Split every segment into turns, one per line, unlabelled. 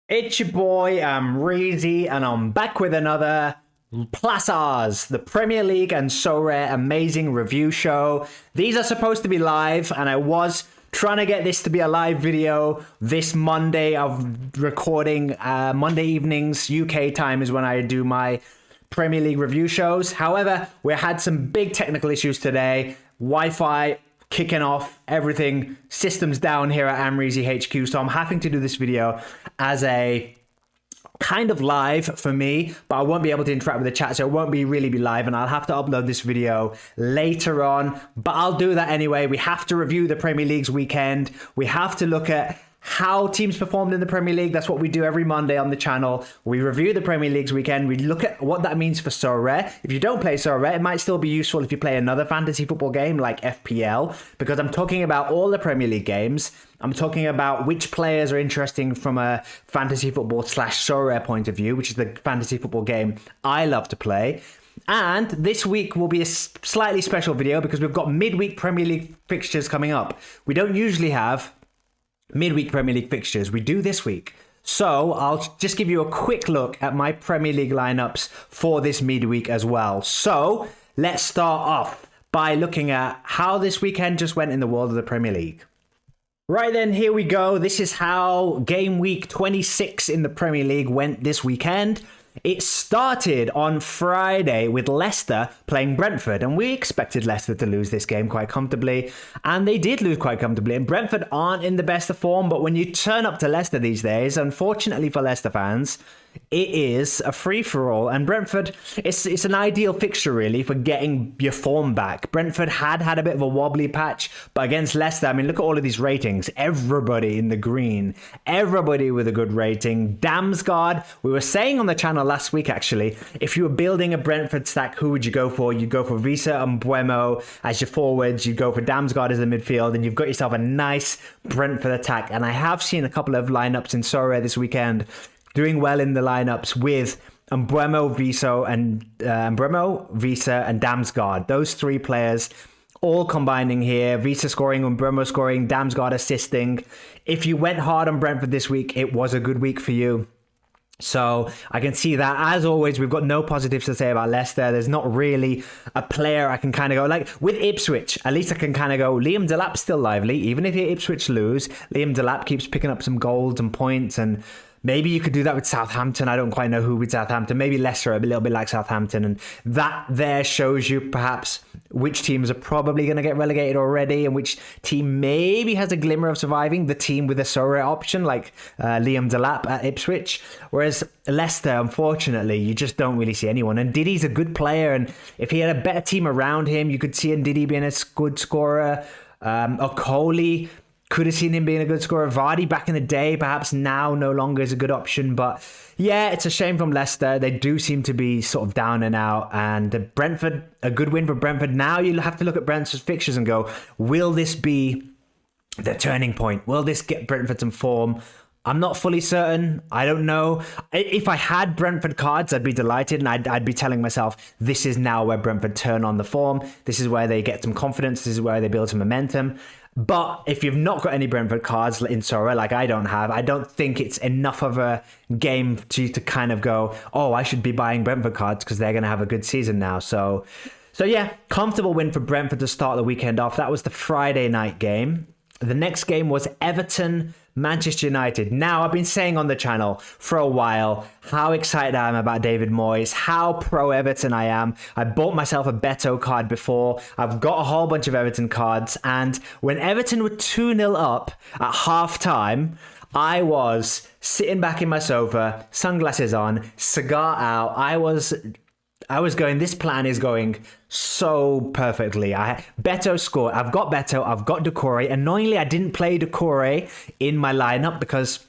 It's your boy, Amreezy, and I'm back with another Plassars, the Premier League and Sorare amazing review show. These are supposed to be live, and I was trying to get this to be a live video this Monday of recording. Monday evenings, UK time, is when I do my Premier League review shows. However, we had some big technical issues today. Wi-Fi kicking off, everything, systems down here at Amreezy HQ. So I'm having to do this video as a kind of live for me, but I won't be able to interact with the chat, so it won't really be live, and I'll have to upload this video later on, but I'll do that anyway. We have to review the Premier League's weekend. We have to look at how teams performed in the Premier League. That's what we do every Monday on the channel. We review the Premier League's weekend. We look at what that means for Sorare. If you don't play Sorare, it might still be useful if you play another fantasy football game like FPL, because I'm talking about all the Premier League games. I'm talking about which players are interesting from a fantasy football / Sorare point of view, which is the fantasy football game I love to play. And this week will be a slightly special video because we've got midweek Premier League fixtures coming up. We don't usually have midweek Premier League fixtures. We do this week. So I'll just give you a quick look at my Premier League lineups for this midweek as well. So let's start off by looking at how this weekend just went in the world of the Premier League. Right then, here we go. This is how game week 26 in the Premier League went this weekend. It started on Friday with Leicester playing Brentford, and we expected Leicester to lose this game quite comfortably, and they did lose quite comfortably. And Brentford aren't in the best of form, but when you turn up to Leicester these days, unfortunately for Leicester fans, it is a free-for-all, and Brentford, it's an ideal fixture really for getting your form back. Brentford had a bit of a wobbly patch, but against Leicester, I mean, look at all of these ratings. Everybody in the green, everybody with a good rating. Damsgaard, we were saying on the channel last week actually, if you were building a Brentford stack, who would you go for? You'd go for Visa and Buemo as your forwards, you'd go for Damsgaard as a midfield, and you've got yourself a nice Brentford attack. And I have seen a couple of lineups in Sorare this weekend doing well in the lineups with Mbeumo, Visa, and Damsgaard. Those three players all combining here. Visa scoring, Mbeumo scoring, Damsgaard assisting. If you went hard on Brentford this week, it was a good week for you. So I can see that. As always, we've got no positives to say about Leicester. There's not really a player I can kind of go, like with Ipswich, at least I can kind of go, Liam Delap's still lively. Even if Ipswich lose, Liam Delap keeps picking up some goals and points, and maybe you could do that with Southampton. I don't quite know who with Southampton. Maybe Leicester, a little bit like Southampton. And that there shows you perhaps which teams are probably going to get relegated already and which team maybe has a glimmer of surviving. The team with a Sorare option like Liam Delap at Ipswich. Whereas Leicester, unfortunately, you just don't really see anyone. And Ndidi's a good player. And if he had a better team around him, you could see Ndidi being a good scorer. Okoli, could have seen him being a good scorer. Vardy back in the day, perhaps now no longer is a good option. But yeah, it's a shame from Leicester. They do seem to be sort of down and out. And Brentford, a good win for Brentford. Now you'll have to look at Brentford's fixtures and go, will this be the turning point? Will this get Brentford some form? I'm not fully certain. I don't know. If I had Brentford cards, I'd be delighted, and I'd be telling myself, this is now where Brentford turn on the form. This is where they get some confidence. This is where they build some momentum. But if you've not got any Brentford cards in Sorare, like I don't have, I don't think it's enough of a game to kind of go, oh, I should be buying Brentford cards because they're going to have a good season now. So yeah, comfortable win for Brentford to start the weekend off. That was the Friday night game. The next game was Everton Manchester United. Now, I've been saying on the channel for a while how excited I am about David Moyes, how pro Everton I am. I bought myself a Beto card before. I've got a whole bunch of Everton cards. And when Everton were 2-0 up at half time, I was sitting back in my sofa, sunglasses on, cigar out. I was going, this plan is going so perfectly. Beto scored. I've got Beto. I've got Doucouré. Annoyingly, I didn't play Doucouré in my lineup because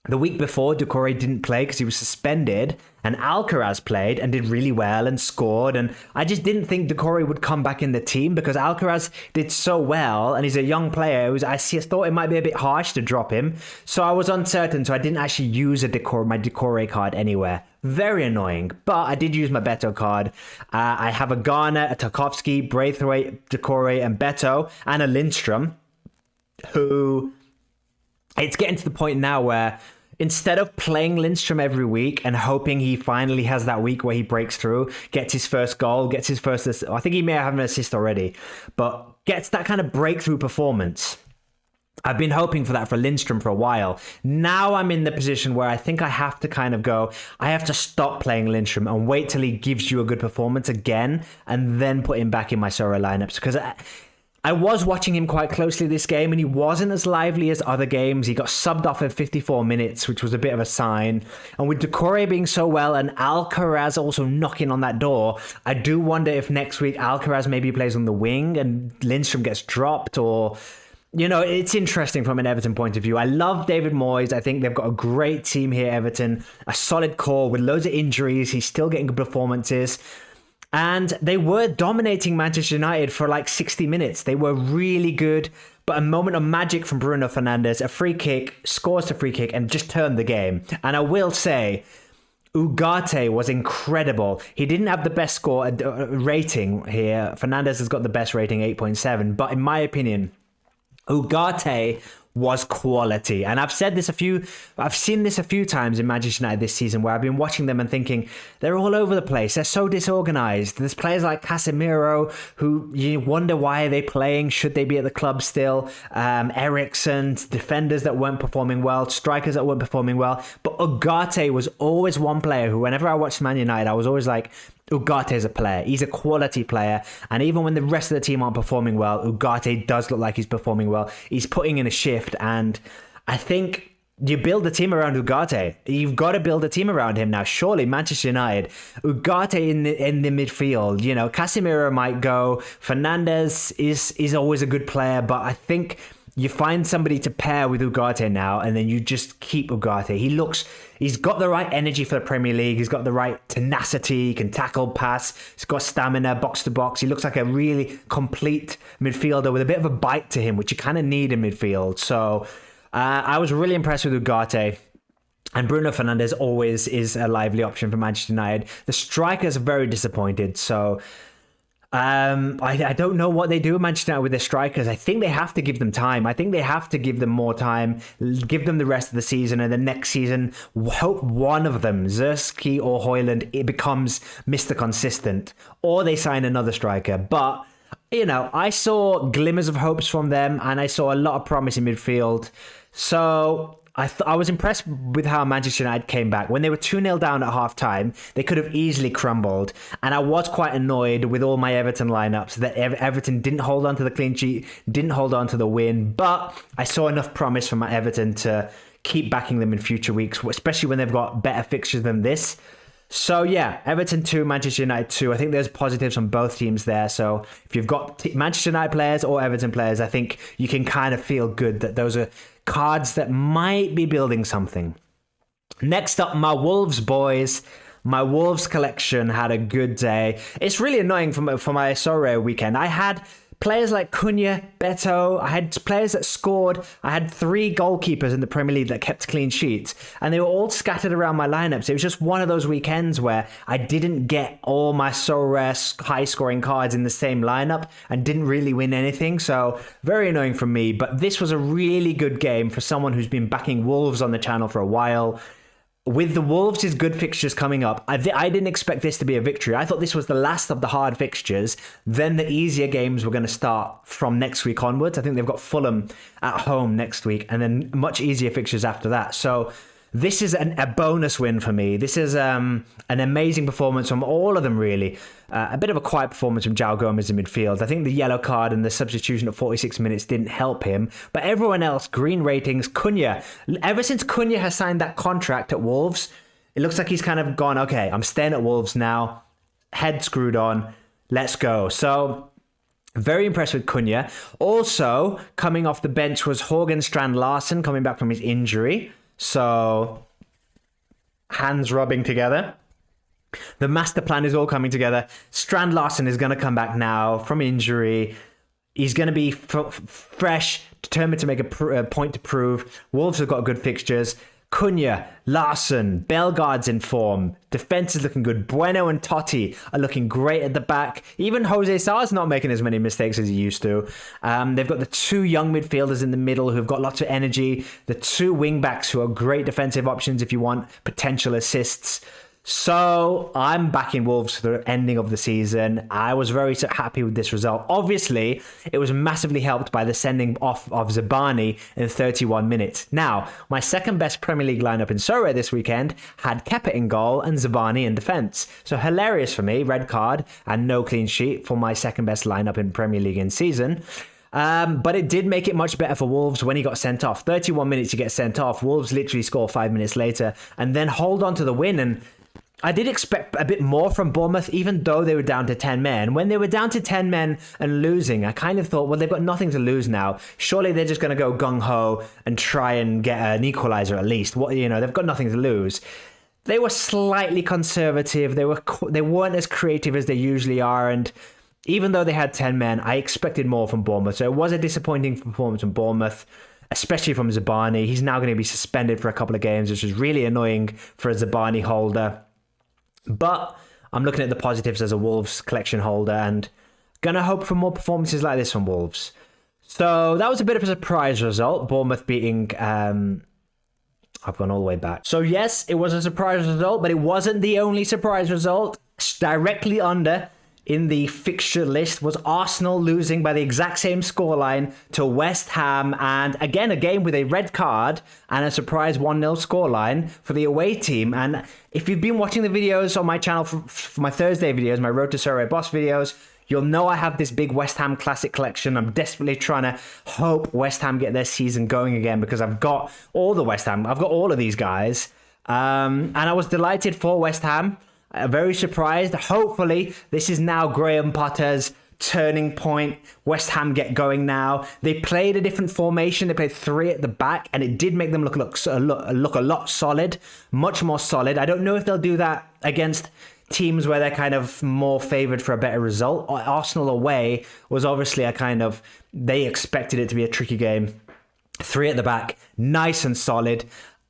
the week before, Doucouré didn't play because he was suspended, and Alcaraz played and did really well and scored. And I just didn't think Doucouré would come back in the team because Alcaraz did so well, and he's a young player. I thought it might be a bit harsh to drop him, so I was uncertain. So I didn't actually use my Doucouré card anywhere. Very annoying, but I did use my Beto card. I have a Garner, a Tarkowski, Braithwaite, Doucouré, and Beto, and a Lindstrom, who it's getting to the point now where instead of playing Lindstrom every week and hoping he finally has that week where he breaks through, gets his first goal, gets his first assist, I think he may have an assist already, but gets that kind of breakthrough performance. I've been hoping for that for Lindstrom for a while. Now I'm in the position where I think I have to kind of go, I have to stop playing Lindstrom and wait till he gives you a good performance again and then put him back in my Sorare lineups. Because I was watching him quite closely this game and he wasn't as lively as other games. He got subbed off in 54 minutes, which was a bit of a sign. And with Doucouré being so well and Alcaraz also knocking on that door, I do wonder if next week Alcaraz maybe plays on the wing and Lindstrom gets dropped or... You know, it's interesting from an Everton point of view. I love David Moyes. I think they've got a great team here, Everton. A solid core with loads of injuries. He's still getting good performances. And they were dominating Manchester United for like 60 minutes. They were really good. But a moment of magic from Bruno Fernandes, a free kick, scores the free kick and just turned the game. And I will say... Ugarte was incredible. He didn't have the best score rating here. Fernandes has got the best rating, 8.7. But in my opinion... Ugarte was quality. And I've seen this a few times in Manchester United this season where I've been watching them and thinking they're all over the place. They're so disorganized. There's players like Casemiro who you wonder why are they playing? Should they be at the club still? Eriksen, defenders that weren't performing well, strikers that weren't performing well. But Ugarte was always one player who whenever I watched Man United, I was always like, Ugarte is a player. He's a quality player. And even when the rest of the team aren't performing well, Ugarte does look like he's performing well. He's putting in a shift. And I think you build a team around Ugarte. You've got to build a team around him now. Surely Manchester United, Ugarte in the midfield. You know, Casemiro might go. Fernandes is always a good player. But I think... you find somebody to pair with Ugarte now, and then you just keep Ugarte. He's got the right energy for the Premier League. He's got the right tenacity. He can tackle, pass. He's got stamina, box to box. He looks like a really complete midfielder with a bit of a bite to him, which you kind of need in midfield. So I was really impressed with Ugarte. And Bruno Fernandes always is a lively option for Manchester United. The strikers are very disappointed, so... I don't know what they do at Manchester United with their strikers. I think they have to give them time. I think they have to give them more time, give them the rest of the season, and the next season, hope one of them, Zerski or Højlund, it becomes Mr. Consistent, or they sign another striker. But, you know, I saw glimmers of hopes from them, and I saw a lot of promise in midfield. So... I was impressed with how Manchester United came back. When they were 2-0 down at half-time, they could have easily crumbled. And I was quite annoyed with all my Everton lineups that Everton didn't hold on to the clean sheet, didn't hold on to the win. But I saw enough promise from Everton to keep backing them in future weeks, especially when they've got better fixtures than this. So yeah, Everton 2, Manchester United 2. I think there's positives on both teams there. So if you've got Manchester United players or Everton players, I think you can kind of feel good that those are cards that might be building something. Next up, my Wolves boys. My Wolves collection had a good day. It's really annoying for my Sorare weekend. I had players like Cunha, Beto. I had players that scored. I had 3 goalkeepers in the Premier League that kept clean sheets. And they were all scattered around my lineups. It was just one of those weekends where I didn't get all my Sorare high-scoring cards in the same lineup and didn't really win anything. So very annoying for me. But this was a really good game for someone who's been backing Wolves on the channel for a while. With the Wolves' good fixtures coming up, I didn't expect this to be a victory. I thought this was the last of the hard fixtures. Then the easier games were going to start from next week onwards. I think they've got Fulham at home next week and then much easier fixtures after that. So this is a bonus win for me. This is an amazing performance from all of them, really. A bit of a quiet performance from João Gomes in midfield. I think the yellow card and the substitution at 46 minutes didn't help him. But everyone else, green ratings, Cunha. Ever since Cunha has signed that contract at Wolves, it looks like he's kind of gone, okay, I'm staying at Wolves now. Head screwed on. Let's go. So... very impressed with Cunha. Also, coming off the bench was Hågen Strand Larsen coming back from his injury. So, hands rubbing together. The master plan is all coming together. Strand Larsen is going to come back now from injury. He's going to be fresh, determined to make a point to prove. Wolves have got good fixtures. Cunha, Larson, Bellegarde's in form. Defense is looking good. Bueno and Totti are looking great at the back. Even Jose Sar's not making as many mistakes as he used to. They've got the two young midfielders in the middle who've got lots of energy. The two wing backs who are great defensive options if you want potential assists. So I'm backing Wolves for the ending of the season. I was very happy with this result. Obviously, it was massively helped by the sending off of Zabani in 31 minutes. Now, my second best Premier League lineup in Sorare this weekend had Kepa in goal and Zabani in defence. So hilarious for me, red card and no clean sheet for my second best lineup in Premier League in season. But it did make it much better for Wolves when he got sent off. 31 minutes to get sent off. Wolves literally score 5 minutes later and then hold on to the win. And I did expect a bit more from Bournemouth, even though they were down to 10 men. When they were down to 10 men and losing, I kind of thought, well, they've got nothing to lose now. Surely they're just going to go gung-ho and try and get an equaliser at least. They've got nothing to lose. They were slightly conservative. They weren't as creative as they usually are. And even though they had 10 men, I expected more from Bournemouth. So it was a disappointing performance from Bournemouth, especially from Zabani. He's now going to be suspended for a couple of games, which is really annoying for a Zabani holder. But I'm looking at the positives as a Wolves collection holder and going to hope for more performances like this from Wolves. So that was a bit of a surprise result. Bournemouth beating... I've gone all the way back. So yes, it was a surprise result, but it wasn't the only surprise result. Directly under in the fixture list was Arsenal losing by the exact same scoreline to West Ham, and again a game with a red card and a surprise 1-0 scoreline for the away team. And if you've been watching the videos on my channel for my Thursday videos, my Road to Sorare Boss videos, you'll know I have this big West Ham classic collection. I'm desperately trying to hope West Ham get their season going again because I've got all the West Ham. I've got all of these guys. And I was delighted for West Ham. Very surprised. Hopefully, this is now Graham Potter's turning point. West Ham get going now. They played a different formation. They played 3 at the back, and it did make them look a lot solid, much more solid. I don't know if they'll do that against teams where they're kind of more favoured for a better result. Arsenal away was obviously they expected it to be a tricky game. 3 at the back, nice and solid.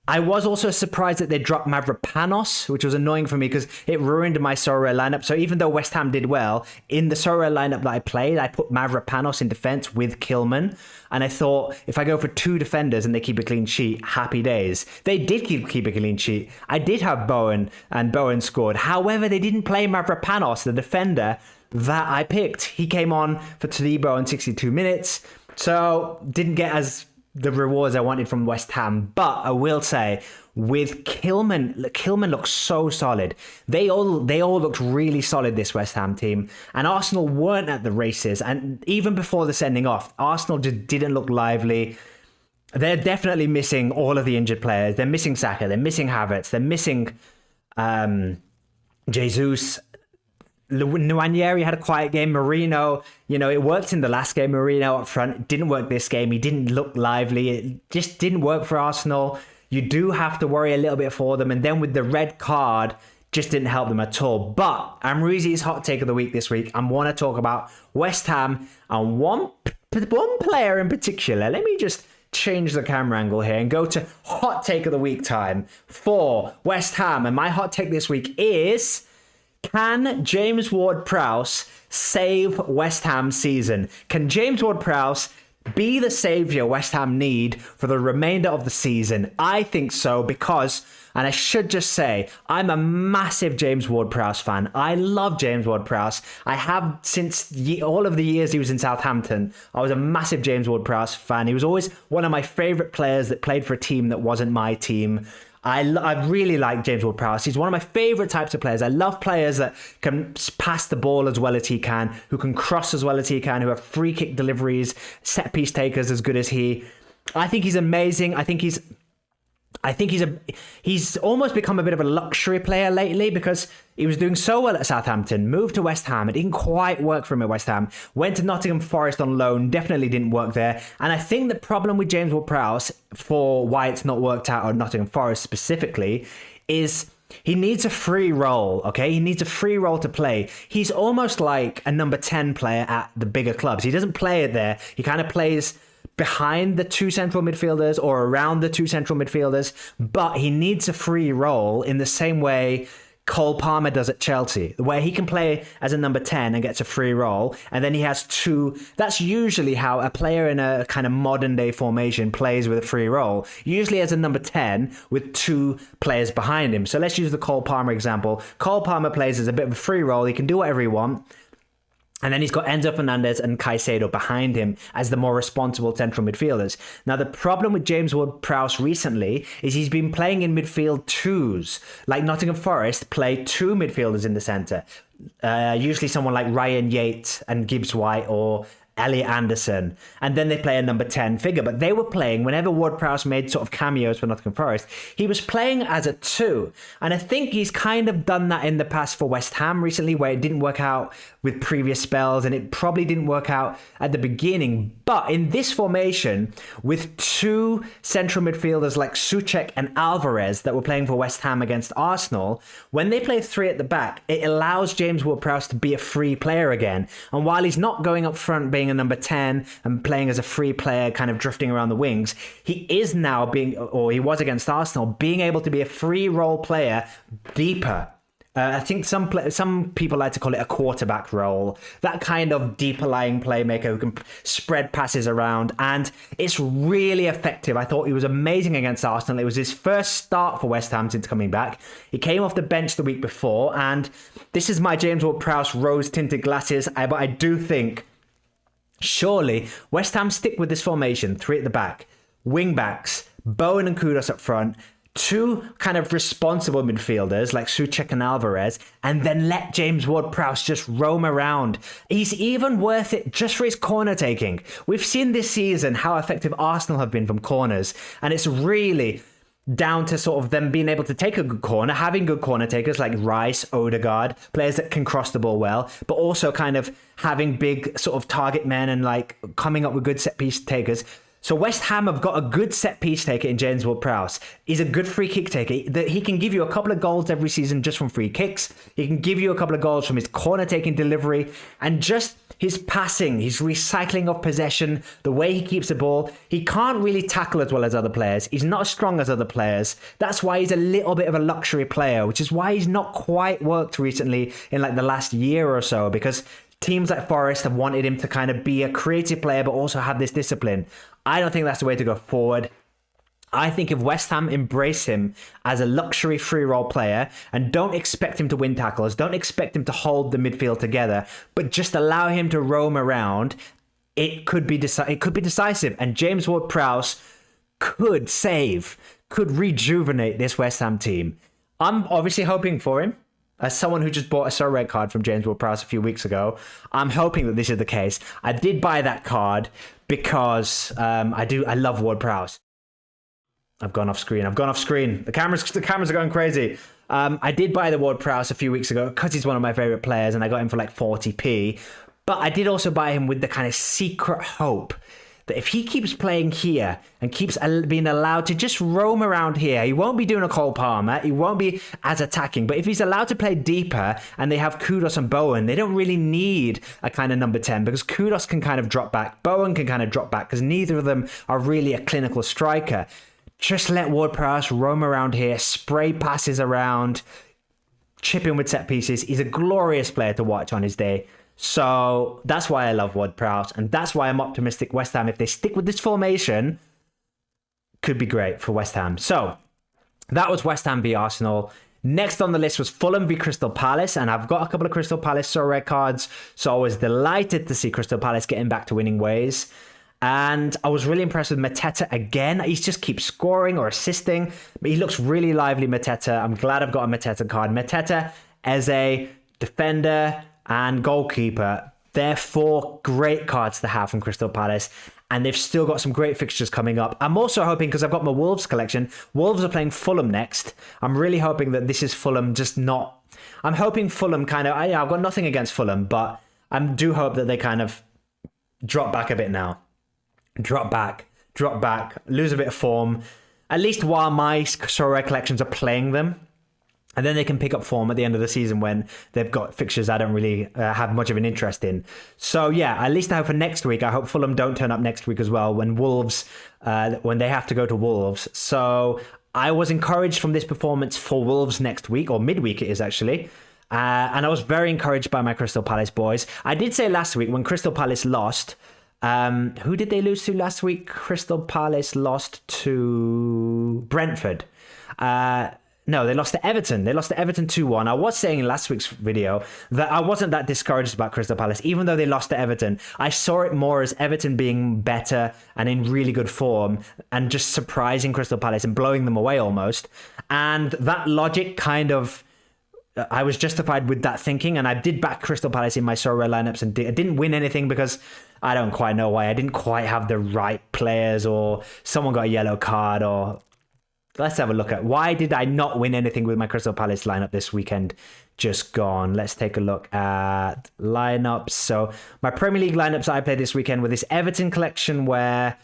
I was also surprised that they dropped Mavropanos, which was annoying for me because it ruined my Sorare lineup. So even though West Ham did well, in the Sorare lineup that I played, I put Mavropanos in defence with Kilman. And I thought, if I go for 2 defenders and they keep a clean sheet, happy days. They did keep a clean sheet. I did have Bowen, and Bowen scored. However, they didn't play Mavropanos, the defender that I picked. He came on for Todibo in 62 minutes, so didn't get the rewards I wanted from West Ham. But I will say, with Kilman looks so solid. They all looked really solid, this West Ham team. And Arsenal weren't at the races. And even before the sending off, Arsenal just didn't look lively. They're definitely missing all of the injured players. They're missing Saka. They're missing Havertz. They're missing Jesus. Nwaneri had a quiet game. Marino, it worked in the last game. Marino up front. It didn't work this game. He didn't look lively. It just didn't work for Arsenal. You do have to worry a little bit for them. And then with the red card, just didn't help them at all. But Amreezy's hot take of the week this week. I want to talk about West Ham and one player in particular. Let me just change the camera angle here and go to hot take of the week time for West Ham. And my hot take this week is... Can James Ward-Prowse save West Ham's season? Can James Ward-Prowse be the saviour West Ham need for the remainder of the season? I think so because, and I should just say, I'm a massive James Ward-Prowse fan. I love James Ward-Prowse. I have since all of the years he was in Southampton. I was a massive James Ward-Prowse fan. He was always one of my favourite players that played for a team that wasn't my team. I really like James Ward-Prowse. He's one of my favourite types of players. I love players that can pass the ball as well as he can, who can cross as well as he can, who have free kick deliveries, set piece takers as good as he. I think he's amazing. I think he's almost become a bit of a luxury player lately because he was doing so well at Southampton, moved to West Ham. It didn't quite work for him at West Ham. Went to Nottingham Forest on loan, definitely didn't work there. And I think the problem with James Ward-Prowse, for why it's not worked out at Nottingham Forest specifically, is he needs a free role, okay? He needs a free role to play. He's almost like a number 10 player at the bigger clubs. He doesn't play it there. He kind of plays behind the two central midfielders or around the two central midfielders, but he needs a free role in the same way Cole Palmer does at Chelsea, where he can play as a number 10 and gets a free role, and then he has two. That's usually how a player in a kind of modern day formation plays with a free role, usually as a number 10 with two players behind him. So let's use the Cole Palmer example. Cole Palmer plays as a bit of a free role. He can do whatever he wants. And then he's got Enzo Fernandez and Caicedo behind him as the more responsible central midfielders. Now, the problem with James Ward-Prowse recently is he's been playing in midfield twos. Like Nottingham Forest play two midfielders in the centre. Usually someone like Ryan Yates and Gibbs White or Elliot Anderson, and then they play a number 10 figure. But they were playing, whenever Ward-Prowse made sort of cameos for Nottingham Forest, he was playing as a 2. And I think he's kind of done that in the past for West Ham recently, where it didn't work out with previous spells, and it probably didn't work out at the beginning. But in this formation, with two central midfielders like Souček and Alvarez that were playing for West Ham against Arsenal, when they play 3 at the back, it allows James Ward-Prowse to be a free player again. And while he's not going up front being a number 10 and playing as a free player, kind of drifting around the wings, he is now being, or he was against Arsenal, being able to be a free role player deeper. I think some people like to call it a quarterback role, that kind of deeper lying playmaker who can spread passes around, and it's really effective. I thought he was amazing against Arsenal. It was his first start for West Ham since coming back. He came off the bench the week before, and this is my James Ward-Prowse rose-tinted glasses, but I do think surely West Ham stick with this formation, 3 at the back, wing backs, Bowen and Kudus up front, 2 kind of responsible midfielders like Souček and Alvarez, and then let James Ward-Prowse just roam around. He's even worth it just for his corner taking. We've seen this season how effective Arsenal have been from corners, and it's really down to sort of them being able to take a good corner, having good corner takers like Rice, Odegaard, players that can cross the ball well, but also kind of having big sort of target men and like coming up with good set piece takers. So West Ham have got a good set piece taker in James Ward-Prowse. He's a good free kick taker. He can give you a couple of goals every season just from free kicks. He can give you a couple of goals from his corner taking delivery and just his passing, his recycling of possession, the way he keeps the ball. He can't really tackle as well as other players. He's not as strong as other players. That's why he's a little bit of a luxury player, which is why he's not quite worked recently in like the last year or so, because teams like Forest have wanted him to kind of be a creative player, but also have this discipline. I don't think that's the way to go forward. I think if West Ham embrace him as a luxury free role player and don't expect him to win tackles, don't expect him to hold the midfield together, but just allow him to roam around, it could be decisive. And James Ward-Prowse could rejuvenate this West Ham team. I'm obviously hoping for him. As someone who just bought a Sorare card from James Ward-Prowse a few weeks ago, I'm hoping that this is the case. I did buy that card because I love Ward-Prowse. I've gone off screen. The cameras are going crazy. I did buy the Ward-Prowse a few weeks ago because he's one of my favorite players, and I got him for like 40p. But I did also buy him with the kind of secret hope that if he keeps playing here and keeps being allowed to just roam around here, he won't be doing a Cole Palmer, he won't be as attacking, but if he's allowed to play deeper and they have Kudus and Bowen, they don't really need a kind of number 10 because Kudus can kind of drop back, Bowen can kind of drop back because neither of them are really a clinical striker. Just let Ward-Prowse roam around here, spray passes around, chip in with set pieces. He's a glorious player to watch on his day. So that's why I love Ward-Prowse, and that's why I'm optimistic West Ham, if they stick with this formation, could be great for West Ham. So that was West Ham v Arsenal. Next on the list was Fulham v Crystal Palace, and I've got a couple of Crystal Palace Sorare cards, so I was delighted to see Crystal Palace getting back to winning ways. And I was really impressed with Mateta again. He just keeps scoring or assisting, but he looks really lively, Mateta. I'm glad I've got a Mateta card. Mateta as a defender and goalkeeper, they're 4 great cards to have from Crystal Palace, and they've still got some great fixtures coming up. I'm also hoping, because I've got my Wolves collection, Wolves are playing Fulham next. I'm really hoping that this is Fulham I'm hoping Fulham kind of, I've got nothing against Fulham, but I do hope that they kind of drop back a bit now. Drop back, lose a bit of form, at least while my Sorare collections are playing them. And then they can pick up form at the end of the season when they've got fixtures I don't really have much of an interest in. So yeah, at least I hope for next week. I hope Fulham don't turn up next week as well when Wolves, when they have to go to Wolves. So I was encouraged from this performance for Wolves next week, or midweek it is actually. And I was very encouraged by my Crystal Palace boys. I did say last week when Crystal Palace lost, who did they lose to last week? Crystal Palace lost to Brentford. No, they lost to Everton. They lost to Everton 2-1. I was saying in last week's video that I wasn't that discouraged about Crystal Palace, even though they lost to Everton. I saw it more as Everton being better and in really good form and just surprising Crystal Palace and blowing them away almost. And that logic kind of... I was justified with that thinking, and I did back Crystal Palace in my Sorare lineups, and I didn't win anything because I don't quite know why. I didn't quite have the right players, or someone got a yellow card, or... Let's have a look at why did I not win anything with my Crystal Palace lineup this weekend just gone. Let's take a look at lineups. So my Premier League lineups I played this weekend with this Everton collection where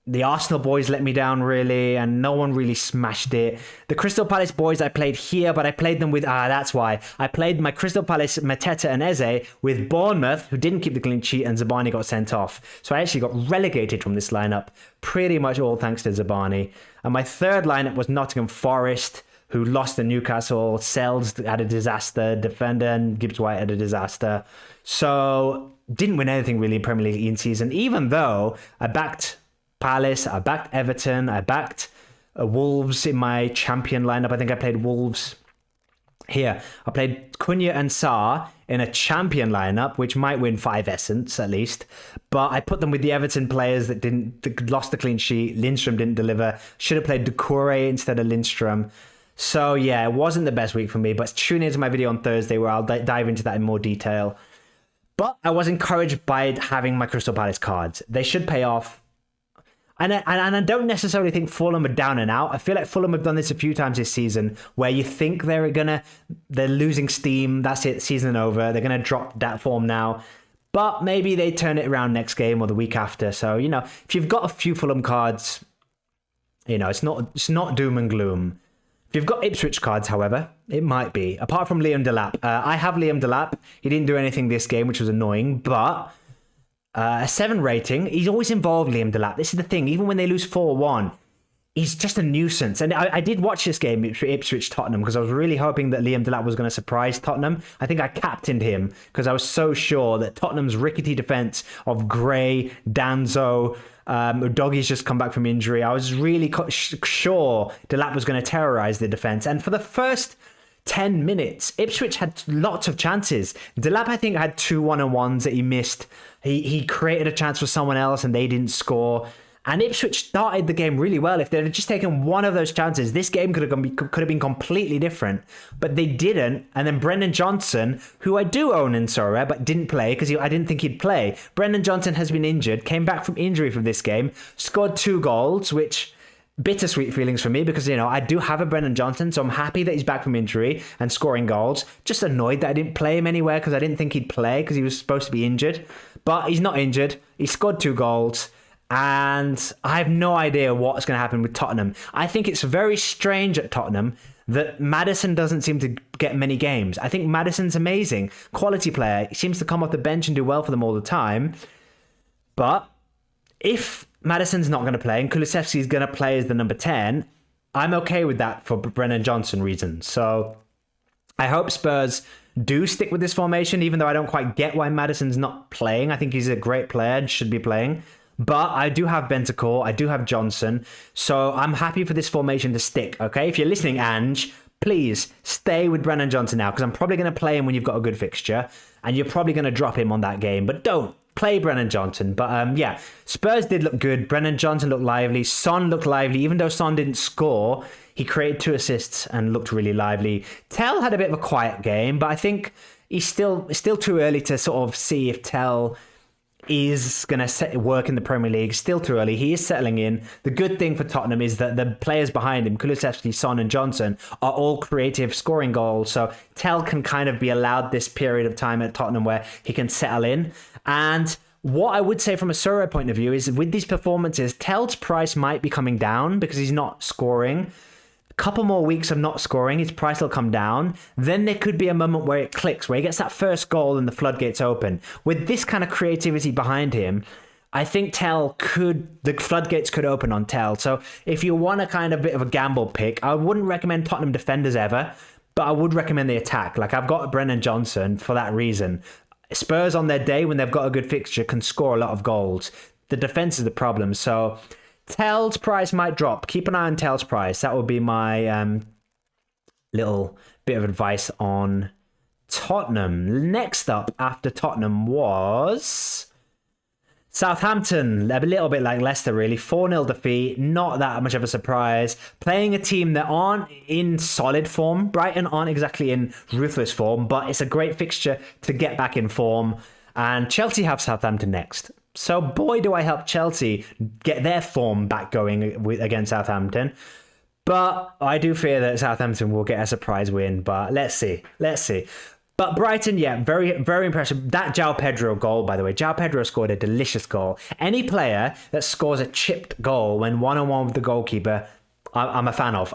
the Arsenal boys let me down really and no one really smashed it. The Crystal Palace boys I played here, but I played them with, that's why. I played my Crystal Palace, Mateta and Eze with Bournemouth, who didn't keep the clean sheet, and Zabani got sent off. So I actually got relegated from this lineup, pretty much all thanks to Zabani. And my third lineup was Nottingham Forest, who lost to Newcastle. Sells had a disaster. Defender and Gibbs White had a disaster. So didn't win anything really in Premier League in season, even though I backed Palace, I backed Everton, I backed Wolves in my champion lineup. I think I played Wolves here. I played Cunha and Sarr in a champion lineup, which might win 5 Essence at least. But I put them with the Everton players that lost the clean sheet. Lindstrom didn't deliver. Should have played Doucouré instead of Lindstrom. So yeah, it wasn't the best week for me. But tune into my video on Thursday where I'll dive into that in more detail. But I was encouraged by having my Crystal Palace cards. They should pay off. And I don't necessarily think Fulham are down and out. I feel like Fulham have done this a few times this season where you think they're losing steam. That's it, season over. They're going to drop that form now. But maybe they turn it around next game or the week after. So, if you've got a few Fulham cards, it's not doom and gloom. If you've got Ipswich cards, however, it might be. Apart from Liam Delap. I have Liam Delap. He didn't do anything this game, which was annoying, but... a 7 rating. He's always involved, Liam Delap. This is the thing. Even when they lose 4-1, he's just a nuisance. And I did watch this game, Ipswich-Tottenham, because I was really hoping that Liam Delap was going to surprise Tottenham. I think I captained him because I was so sure that Tottenham's rickety defence of Gray, Danzo, Udogi's just come back from injury. I was really sure Delap was going to terrorise the defence. And for the first 10 minutes, Ipswich had lots of chances. Delap, I think, had 2 1-on-1s that he missed. He created a chance for someone else and they didn't score. And Ipswich started the game really well. If they'd just taken one of those chances, this game could have been completely different. But they didn't. And then Brendan Johnson, who I do own in Sorare, but didn't play because I didn't think he'd play. Brendan Johnson has been injured, came back from injury from this game, scored 2 goals, which... bittersweet feelings for me because, I do have a Brendan Johnson, so I'm happy that he's back from injury and scoring goals. Just annoyed that I didn't play him anywhere because I didn't think he'd play because he was supposed to be injured. But he's not injured. He scored 2 goals. And I have no idea what's going to happen with Tottenham. I think it's very strange at Tottenham that Maddison doesn't seem to get many games. I think Maddison's amazing. Quality player. He seems to come off the bench and do well for them all the time. But if Maddison's not going to play and Kulusevski's going to play as the number 10, I'm okay with that for Brennan Johnson reasons. So I hope Spurs do stick with this formation, even though I don't quite get why Maddison's not playing. I think he's a great player and should be playing. But I do have Bentancur, I do have Johnson, so I'm happy for this formation to stick, okay? If you're listening, Ange, please stay with Brennan Johnson now, because I'm probably going to play him when you've got a good fixture, and you're probably going to drop him on that game, but don't. Play Brennan Johnson. But yeah, Spurs did look good. Brennan Johnson looked lively. Son looked lively. Even though Son didn't score, he created 2 assists and looked really lively. Tell had a bit of a quiet game, but I think it's still too early to sort of see if Tell is going to work in the Premier League. Still too early. He is settling in. The good thing for Tottenham is that the players behind him, Kulusevski, Son and Johnson, are all creative, scoring goals. So Tell can kind of be allowed this period of time at Tottenham where he can settle in. And what I would say from a Sorare point of view is with these performances, Tell's price might be coming down because he's not scoring. couple more weeks of not scoring, his price will come down. Then there could be a moment where it clicks, where he gets that first goal and the floodgates open. With this kind of creativity behind him, I think the floodgates could open on Tell. So if you want a kind of bit of a gamble pick, I wouldn't recommend Tottenham defenders ever, but I would recommend the attack. Like, I've got Brennan Johnson for that reason. Spurs on their day, when they've got a good fixture, can score a lot of goals. The defense is the problem. So Tell's price might drop. Keep an eye on Tell's price. That would be my little bit of advice on Tottenham. Next up after Tottenham was Southampton, a little bit like Leicester, really. 4-0 defeat, not that much of a surprise. Playing a team that aren't in solid form. Brighton aren't exactly in ruthless form, but it's a great fixture to get back in form. And Chelsea have Southampton next. So boy, do I help Chelsea get their form back going against Southampton. But I do fear that Southampton will get a surprise win. But let's see. But Brighton, yeah, very, very impressive. That João Pedro goal, by the way. João Pedro scored a delicious goal. Any player that scores a chipped goal when one-on-one with the goalkeeper, I'm a fan of.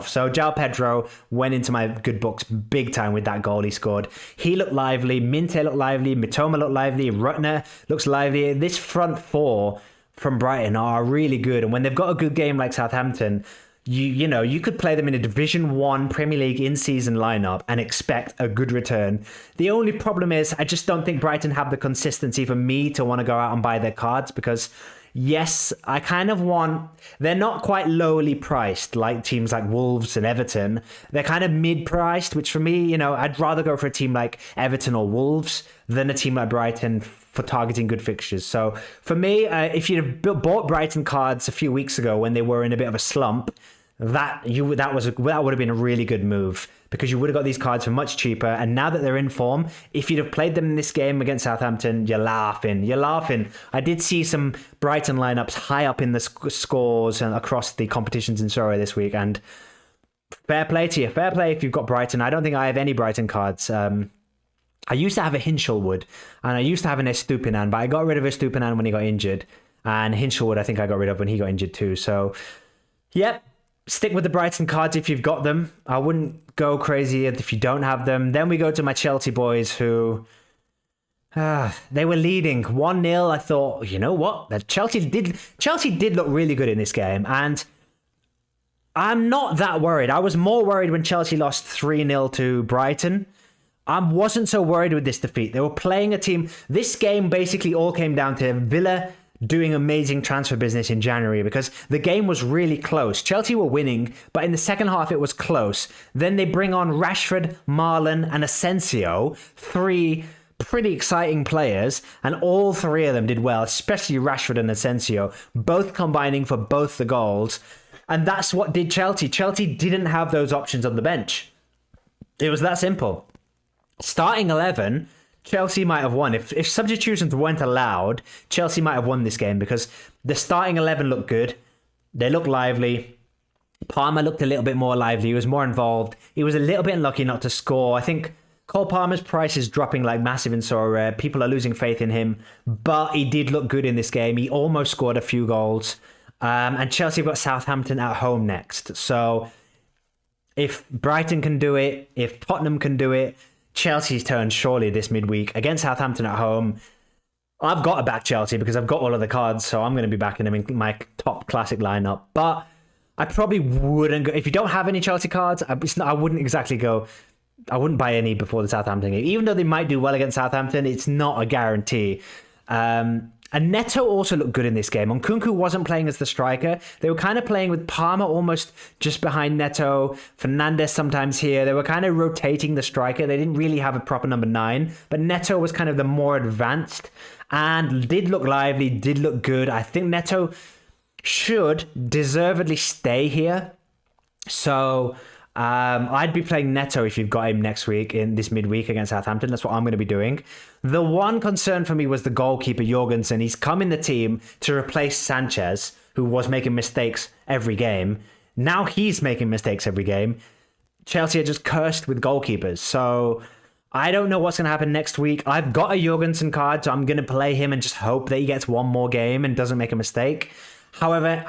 So João Pedro went into my good books big time with that goal he scored. He looked lively. Minte looked lively. Mitoma looked lively. Rutner looks lively. This front four from Brighton are really good. And when they've got a good game like Southampton, you could play them in a Division 1 Premier League in-season lineup and expect a good return. The only problem is I just don't think Brighton have the consistency for me to want to go out and buy their cards, because yes, I kind of want... They're not quite lowly priced like teams like Wolves and Everton. They're kind of mid-priced, which for me, I'd rather go for a team like Everton or Wolves than a team like Brighton for targeting good fixtures. So for me, if you'd have bought Brighton cards a few weeks ago when they were in a bit of a slump, that would have been a really good move, because you would have got these cards for much cheaper. And now that they're in form, if you'd have played them in this game against Southampton, you're laughing. I did see some Brighton lineups high up in the scores and across the competitions in Sorare this week, and fair play to you. Fair play if you've got Brighton. I don't think I have any Brighton cards. I used to have a Hinchelwood and I used to have an Estupinan, but I got rid of Estupinan when he got injured, and Hinchelwood I think I got rid of when he got injured too. So yep, stick with the Brighton cards if you've got them. I wouldn't go crazy if you don't have them. Then we go to my Chelsea boys, who they were leading 1-0. I thought, you know what? Chelsea did look really good in this game, and I'm not that worried. I was more worried when Chelsea lost 3-0 to Brighton. I wasn't so worried with this defeat. They were playing a team. This game basically all came down to Villa doing amazing transfer business in January, because the game was really close. Chelsea were winning, but in the second half it was close. Then they bring on Rashford, Marlon and Asensio, 3 pretty exciting players, and all 3 of them did well, especially Rashford and Asensio, both combining for both the goals. And that's what did Chelsea. Chelsea didn't have those options on the bench. It was that simple. Starting 11, Chelsea might have won. If substitutions weren't allowed, Chelsea might have won this game, because the starting 11 looked good. They looked lively. Palmer looked a little bit more lively. He was more involved. He was a little bit unlucky not to score. I think Cole Palmer's price is dropping like massive in Sorare. People are losing faith in him, but he did look good in this game. He almost scored a few goals. And Chelsea have got Southampton at home next. So if Brighton can do it, if Tottenham can do it, Chelsea's turn surely this midweek against Southampton at home. I've got to back Chelsea because I've got all of the cards, so I'm going to be backing them in my top classic lineup. But I probably wouldn't go. If you don't have any Chelsea cards, I wouldn't exactly go. I wouldn't buy any before the Southampton game. Even though they might do well against Southampton, it's not a guarantee. And Neto also looked good in this game. Nkunku wasn't playing as the striker. They were kind of playing with Palmer almost just behind Neto. Fernandes sometimes here. They were kind of rotating the striker. They didn't really have a proper number 9. But Neto was kind of the more advanced and did look lively, did look good. I think Neto should deservedly stay here. So I'd be playing Neto if you've got him next week in this midweek against Southampton. That's what I'm going to be doing. The one concern for me was the goalkeeper, Jorgensen. He's come in the team to replace Sanchez, who was making mistakes every game. Now he's making mistakes every game. Chelsea are just cursed with goalkeepers. So I don't know what's going to happen next week. I've got a Jorgensen card, so I'm going to play him and just hope that he gets one more game and doesn't make a mistake. However,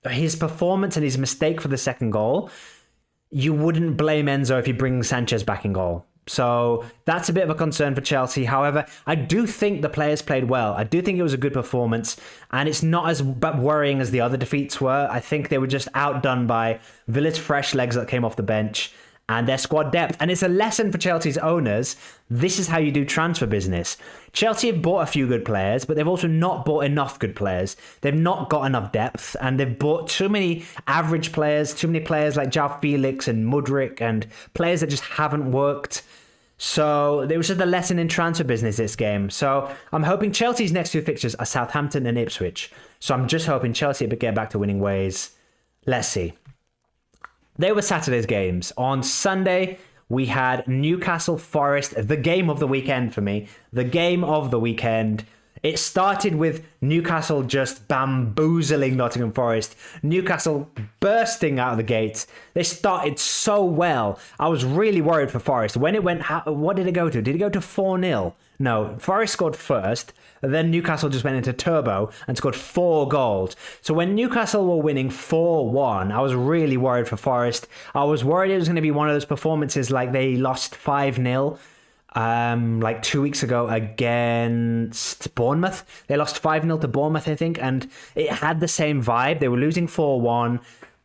his performance and his mistake for the second goal, you wouldn't blame Enzo if he brings Sanchez back in goal. So that's a bit of a concern for Chelsea. However, I do think the players played well. I do think it was a good performance, and it's not as worrying as the other defeats were. I think they were just outdone by Villa's fresh legs that came off the bench and their squad depth. And it's a lesson for Chelsea's owners. This is how you do transfer business. Chelsea have bought a few good players, but they've also not bought enough good players. They've not got enough depth, and they've bought too many average players, too many players like João Felix and Mudryk, and players that just haven't worked. So there was just a lesson in transfer business this game. So I'm hoping Chelsea's next two fixtures are Southampton and Ipswich. So I'm just hoping Chelsea get back to winning ways. Let's see. They were Saturday's games. On Sunday, we had Newcastle Forest, the game of the weekend for me. The game of the weekend. It started with Newcastle just bamboozling Nottingham Forest. Newcastle bursting out of the gates. They started so well. I was really worried for Forest. When it went, what did it go to? Did it go to 4-0? No, Forest scored first. And then Newcastle just went into turbo and scored 4 goals. So when Newcastle were winning 4-1, I was really worried for Forest. I was worried it was going to be one of those performances like they lost 5-0. Like 2 weeks ago against Bournemouth. They lost 5-0 to Bournemouth, I think, and it had the same vibe. They were losing 4-1.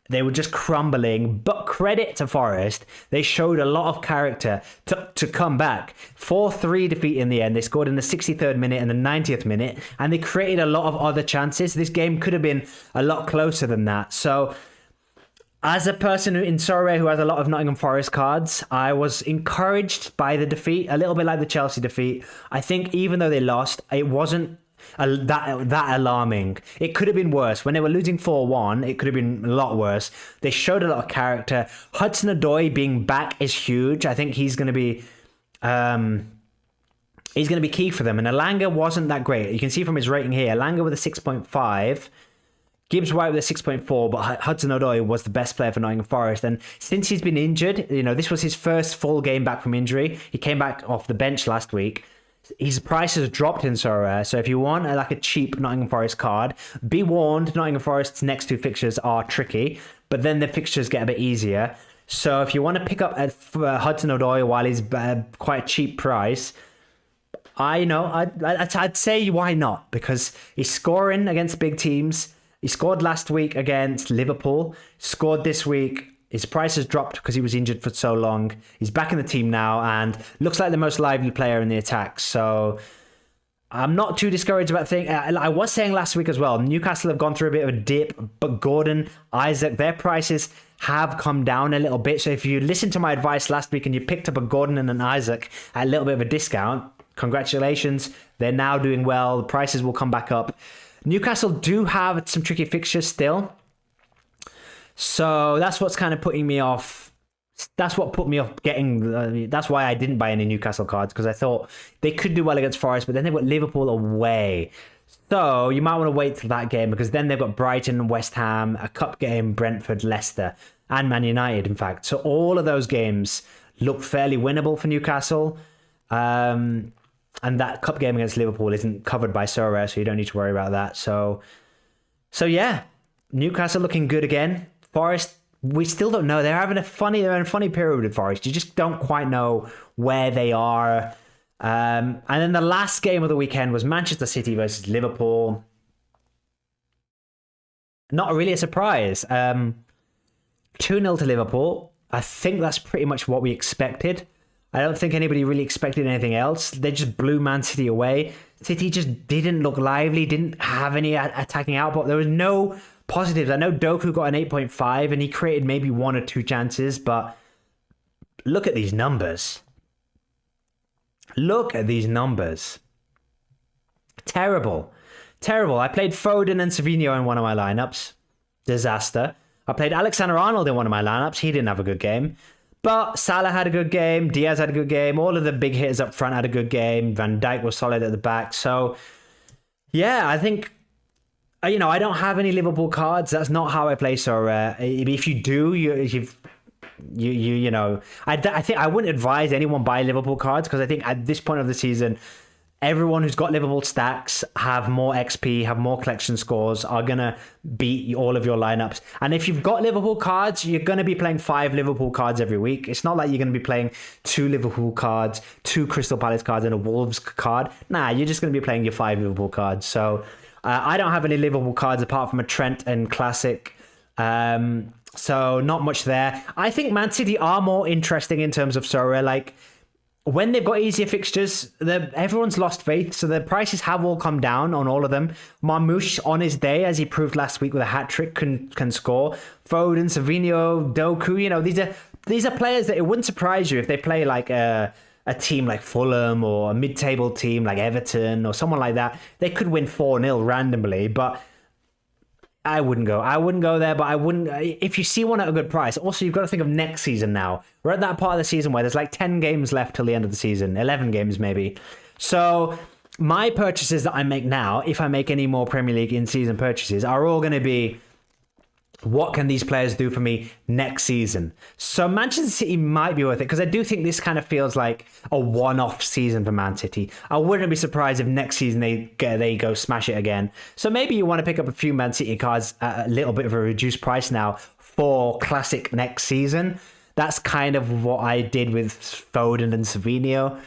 They were just crumbling. But credit to Forest, they showed a lot of character to come back. 4-3 defeat in the end. They scored in the 63rd minute and the 90th minute, and they created a lot of other chances. This game could have been a lot closer than that. So as a person in Sorare who has a lot of Nottingham Forest cards, I was encouraged by the defeat, a little bit like the Chelsea defeat. I think even though they lost, it wasn't that alarming. It could have been worse. When they were losing 4-1, it could have been a lot worse. They showed a lot of character. Hudson-Odoi being back is huge. I think he's going to be key for them. And Elanga wasn't that great. You can see from his rating here, Elanga with a 6.5. Gibbs White with a 6.4, but Hudson-Odoi was the best player for Nottingham Forest. And since he's been injured, this was his first full game back from injury. He came back off the bench last week. His price has dropped in Sorare. So if you want a cheap Nottingham Forest card, be warned, Nottingham Forest's next two fixtures are tricky, but then the fixtures get a bit easier. So if you want to pick up Hudson-Odoi while he's quite a cheap price, I'd say why not? Because he's scoring against big teams. He scored last week against Liverpool, scored this week. His price has dropped because he was injured for so long. He's back in the team now and looks like the most lively player in the attack. So I'm not too discouraged about things. I was saying last week as well, Newcastle have gone through a bit of a dip, but Gordon, Isaac, their prices have come down a little bit. So if you listened to my advice last week and you picked up a Gordon and an Isaac at a little bit of a discount, congratulations. They're now doing well. The prices will come back up. Newcastle do have some tricky fixtures still. So that's what's kind of putting me off. That's what put me off getting. That's why I didn't buy any Newcastle cards, because I thought they could do well against Forest, but then they've got Liverpool away. So you might want to wait till that game, because then they've got Brighton, West Ham, a cup game, Brentford, Leicester, and Man United, in fact. So all of those games look fairly winnable for Newcastle. And that cup game against Liverpool isn't covered by Sorare, so you don't need to worry about that. So yeah, Newcastle looking good again. Forest, we still don't know. They're in a funny period with Forest. You just don't quite know where they are. And then the last game of the weekend was Manchester City versus Liverpool. Not really a surprise. 2-0 to Liverpool. I think that's pretty much what we expected. I don't think anybody really expected anything else. They just blew Man City away. City just didn't look lively, didn't have any attacking output. There was no positives. I know Doku got an 8.5 and he created maybe 1 or 2 chances, but look at these numbers. Look at these numbers. Terrible. Terrible. I played Foden and Savinho in one of my lineups. Disaster. I played Alexander-Arnold in one of my lineups. He didn't have a good game. But Salah had a good game. Diaz had a good game. All of the big hitters up front had a good game. Van Dijk was solid at the back. So, yeah, I think, I don't have any Liverpool cards. That's not how I play. So, if you do, I think I wouldn't advise anyone buy Liverpool cards, because I think at this point of the season, everyone who's got Liverpool stacks, have more XP, have more collection scores, are going to beat all of your lineups. And if you've got Liverpool cards, you're going to be playing 5 Liverpool cards every week. It's not like you're going to be playing 2 Liverpool cards, 2 Crystal Palace cards, and a Wolves card. Nah, you're just going to be playing your 5 Liverpool cards. So I don't have any Liverpool cards apart from a Trent and Classic. So not much there. I think Man City are more interesting in terms of Sorare. Like, when they've got easier fixtures, everyone's lost faith, so the prices have all come down on all of them. Marmoush, on his day, as he proved last week with a hat-trick, can score. Foden, Savinho, Doku, you know, these are players that it wouldn't surprise you if they play like a team like Fulham or a mid-table team like Everton or someone like that. They could win 4-0 randomly, but I wouldn't go there, but I wouldn't, if you see one at a good price. Also, you've got to think of next season now. We're at that part of the season where there's like 10 games left till the end of the season, 11 games maybe. So my purchases that I make now, if I make any more Premier League in-season purchases, are all going to be, what can these players do for me next season? So Manchester City might be worth it, because I do think this kind of feels like a one-off season for Man City. I wouldn't be surprised if next season they go smash it again. So maybe you want to pick up a few Man City cards at a little bit of a reduced price now for Classic next season. That's kind of what I did with Foden and Savinho.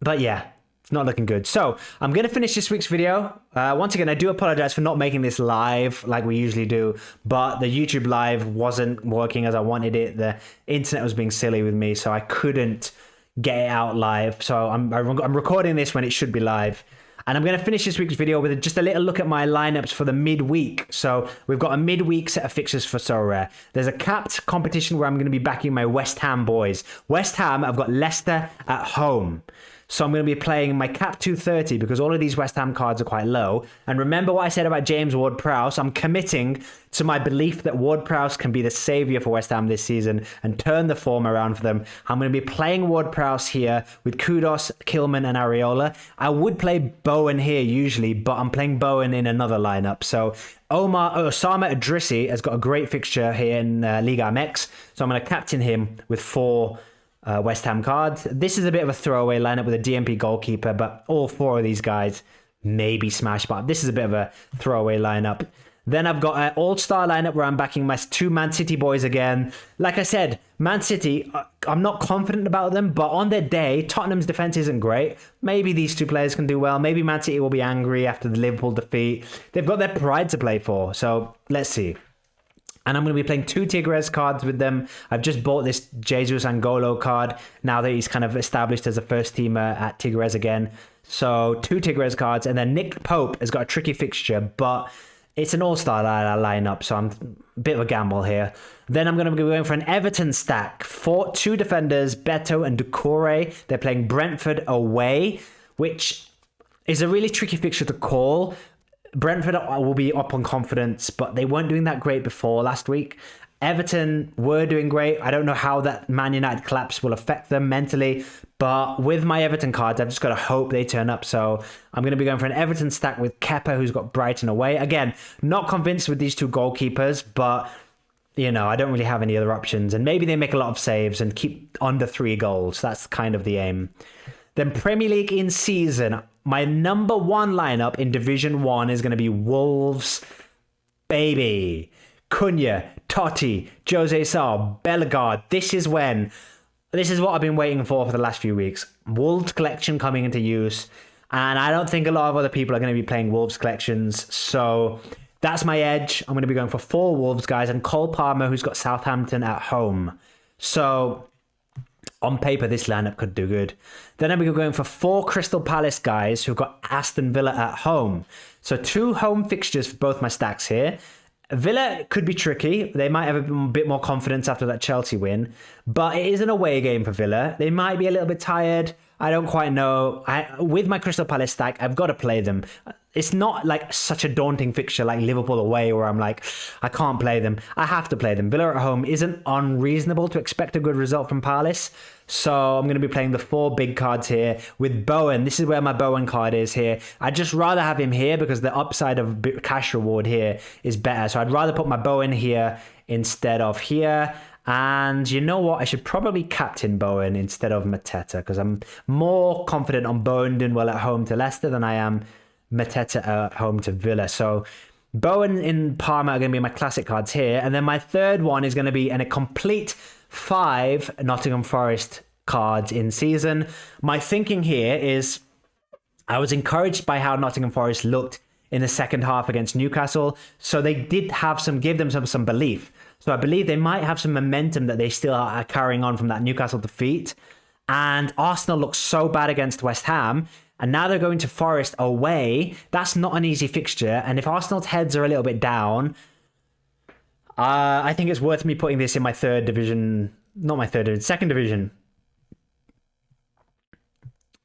But yeah, it's not looking good. So I'm going to finish this week's video. Once again, I do apologize for not making this live like we usually do, but the YouTube live wasn't working as I wanted it. The internet was being silly with me, so I couldn't get it out live. So I'm recording this when it should be live. And I'm going to finish this week's video with just a little look at my lineups for the midweek. So we've got a midweek set of fixtures for Sorare. There's a capped competition where I'm going to be backing my West Ham boys. West Ham, I've got Leicester at home. So I'm going to be playing my cap 230 because all of these West Ham cards are quite low. And remember what I said about James Ward-Prowse? I'm committing to my belief that Ward-Prowse can be the saviour for West Ham this season and turn the form around for them. I'm going to be playing Ward-Prowse here with Kudos, Kilman and Areola. I would play Bowen here usually, but I'm playing Bowen in another lineup. So Osama Idrissi has got a great fixture here in Liga MX. So I'm going to captain him with 4 West Ham cards. This is a bit of a throwaway lineup with a DMP goalkeeper, but all 4 of these guys maybe smash, but this is a bit of a throwaway lineup. Then I've got an all-star lineup where I'm backing my 2 Man City boys again. Like I said, Man City, I'm not confident about them, but on their day, Tottenham's defense isn't great. Maybe these 2 players can do well. Maybe Man City will be angry after the Liverpool defeat. They've got their pride to play for, so let's see. And I'm going to be playing 2 Tigres cards with them. I've just bought this Jesus Angolo card now that he's kind of established as a first teamer at Tigres again. So 2 Tigres cards. And then Nick Pope has got a tricky fixture, but it's an all-star lineup, so I'm a bit of a gamble here. Then I'm going to be going for an Everton stack. 2 defenders, Beto and Doucouré. They're playing Brentford away, which is a really tricky fixture to call. Brentford will be up on confidence, but they weren't doing that great before last week. Everton were doing great. I don't know how that Man United collapse will affect them mentally, but with my Everton cards, I've just got to hope they turn up. So I'm going to be going for an Everton stack with Kepa, who's got Brighton away. Again, not convinced with these 2 goalkeepers, but you know, I don't really have any other options. And maybe they make a lot of saves and keep under 3 goals. That's kind of the aim. Then Premier League in season, my number 1 lineup in Division 1 is going to be Wolves, baby. Cunha, Totti, Jose Sa, Bellegarde. This is what I've been waiting for the last few weeks. Wolves collection coming into use. And I don't think a lot of other people are going to be playing Wolves collections. So that's my edge. I'm going to be going for 4 Wolves guys and Cole Palmer, who's got Southampton at home. So on paper, this lineup could do good. Then I'm going for 4 Crystal Palace guys who've got Aston Villa at home. So 2 home fixtures for both my stacks here. Villa could be tricky. They might have a bit more confidence after that Chelsea win, but it is an away game for Villa. They might be a little bit tired. I don't quite know. With my Crystal Palace stack, I've got to play them. It's not like such a daunting fixture like Liverpool away where I'm like, I can't play them. I have to play them. Villa at home isn't unreasonable to expect a good result from Palace. So I'm going to be playing the 4 big cards here with Bowen. This is where my Bowen card is here. I'd just rather have him here because the upside of cash reward here is better. So I'd rather put my Bowen here instead of here. And you know what? I should probably captain Bowen instead of Mateta because I'm more confident on Bowen doing well at home to Leicester than I am Mateta at home to Villa. So Bowen in Parma are going to be my classic cards here. And then my third one is going to be a complete 5 Nottingham Forest cards in season. My thinking here is I was encouraged by how Nottingham Forest looked in the second half against Newcastle. So they did have give them some belief. So I believe they might have some momentum that they still are carrying on from that Newcastle defeat. And Arsenal looked so bad against West Ham. And now they're going to Forest away. That's not an easy fixture. And if Arsenal's heads are a little bit down, I think it's worth me putting this in my third division. Not my third division, second division.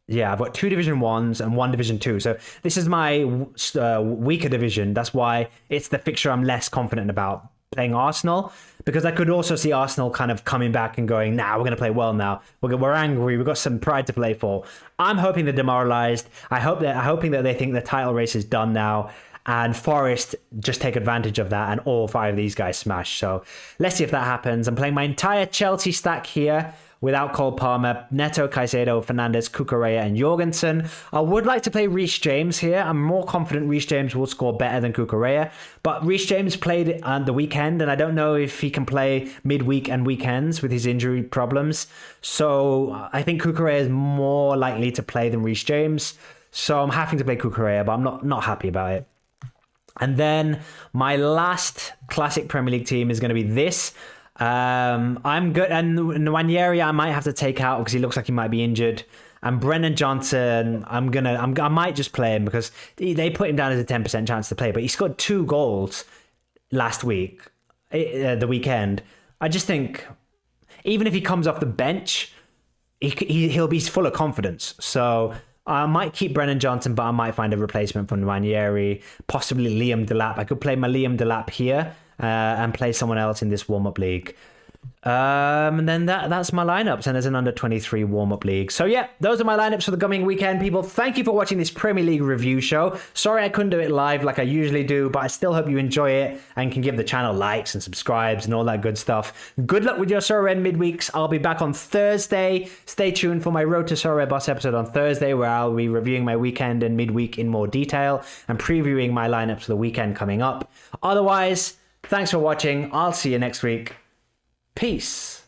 Yeah, I've got 2 Division 1s and 1 Division 2. So this is my weaker division. That's why it's the fixture I'm less confident about playing Arsenal. Because I could also see Arsenal kind of coming back and going, nah, we're going to play well now. We're angry. We've got some pride to play for. I'm hoping they're demoralised. I'm hoping that they think the title race is done now. And Forest just take advantage of that and all 5 of these guys smash. So let's see if that happens. I'm playing my entire Chelsea stack here without Cole Palmer, Neto, Caicedo, Fernandes, Cucurella, and Jorgensen. I would like to play Reece James here. I'm more confident Reece James will score better than Cucurella. But Reece James played on the weekend, and I don't know if he can play midweek and weekends with his injury problems. So I think Cucurella is more likely to play than Reece James. So I'm having to play Cucurella, but I'm not happy about it. And then my last classic Premier League team is going to be this. I'm good, and Nwaneri I might have to take out because he looks like he might be injured. And Brennan Johnson, I might just play him because they put him down as a 10% chance to play, but he scored 2 goals last week, the weekend. I just think even if he comes off the bench, he'll be full of confidence. So I might keep Brennan Johnson, but I might find a replacement for Nwaneri, possibly Liam Delap. I could play my Liam Delap here. And play someone else in this warm-up league. And then that's my lineups, and there's an under 23 warm-up league. So yeah, those are my lineups for the coming weekend, people. Thank you for watching this Premier League review show. Sorry I couldn't do it live like I usually do, but I still hope you enjoy it and can give the channel likes and subscribes and all that good stuff. Good luck with your Sorare midweeks. I'll be back on Thursday. Stay tuned for my Road to Sorare Boss episode on Thursday, where I'll be reviewing my weekend and midweek in more detail and previewing my lineups for the weekend coming up. Otherwise, thanks for watching. I'll see you next week. Peace.